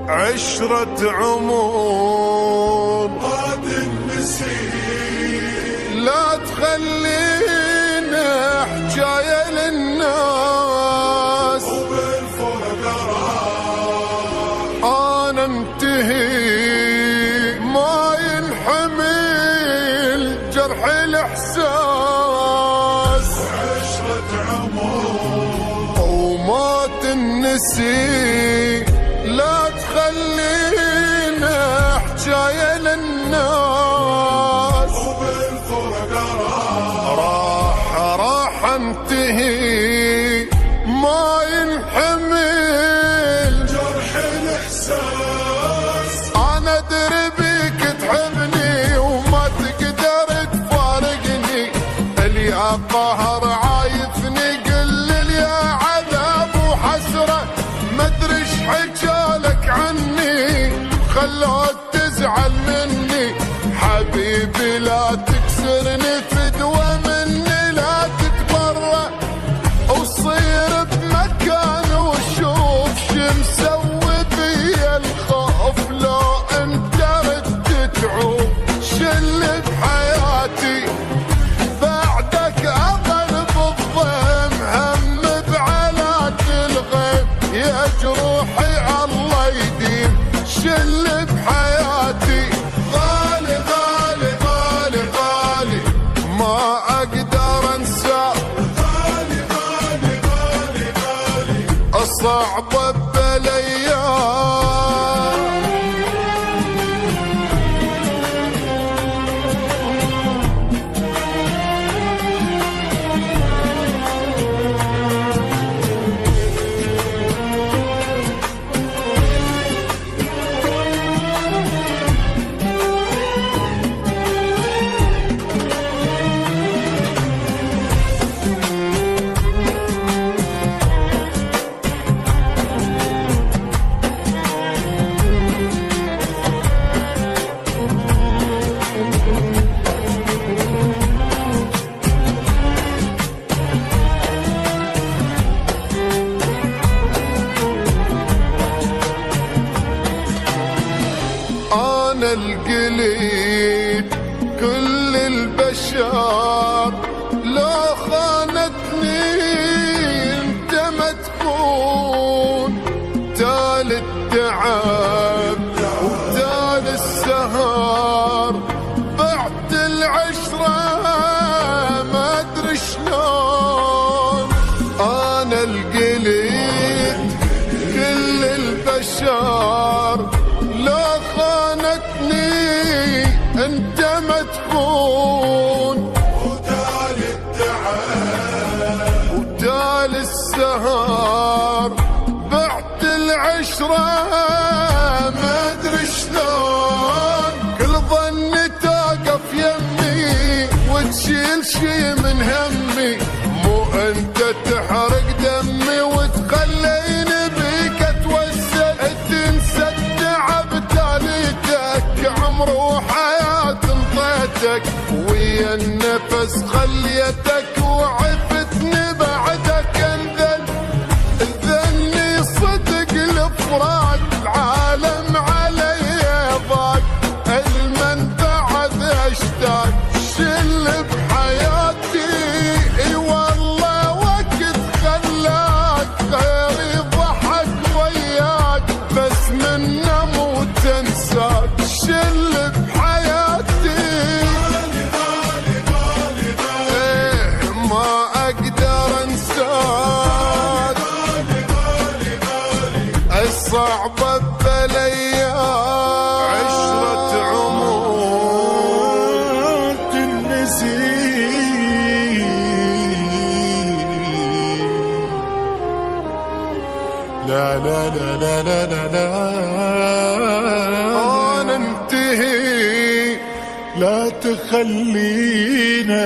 عشرة عمر ما تنسي، لا تخلينا حجاية للناس، وبالفرقة أنا انتهي ما ينحمل جرح الإحساس، عشرة عمر وما تنسي، لا تخلينا حجاية للناس، وبالفرقة راح انتهي ما ينحمل جرح الإحساس. انا ادري بيك تحبني وما تقدر تفارقني، اللي قهر عايفني قل يا عذاب وحسرة، ما ادري ايش حكالك عني خلوك تزعل مني، حبيبي لا تكسرني فدوة مني، لا تتبرأ وصير بمكان وشوف شو مسوي بيا الخوف، لو انت ردت تعوف شل بحياتي بعدك اظل بالضيم، هم بعلات الغيب يا جروحي الله يديم، شل بحياتي غالي غالي غالي غالي ما اقدر انساه، غالي غالي غالي غالي صعبة بالايام. أنا القليل كل البشر، لو خانتني انت ما تكون، تال التعب وتال السهر، بعد العشرة ما ادري شلون، أنا القليل كل البشر، لا خانتني انت ما تكون، وتالي التعب وتال السهر، بعد العشرة ما ادري شلون، كل ظني توقف يمي وتشيل شي من همي، مو انت تحرق دمي وتخليني بيك اتوسل، تنسى التعب تاليتك عمر وحياة انطيتك، ويا النفس خليتك وعفتني بعدك انذل، ذني صدق الفراق العالم علي ضاق، المن بعد اشتاق شل بحياتي، اي والله وقت خلاك غيري ضحك وياك، بس منه مو تنساك شل بحياتي، غالي غالي غالي إيه ما اقدر انساك، غالي غالي غالي الصعبة بالايام، عشرة عمر تنسي، لا لا لا لا لا لا لا انا انتهي لا تخلينا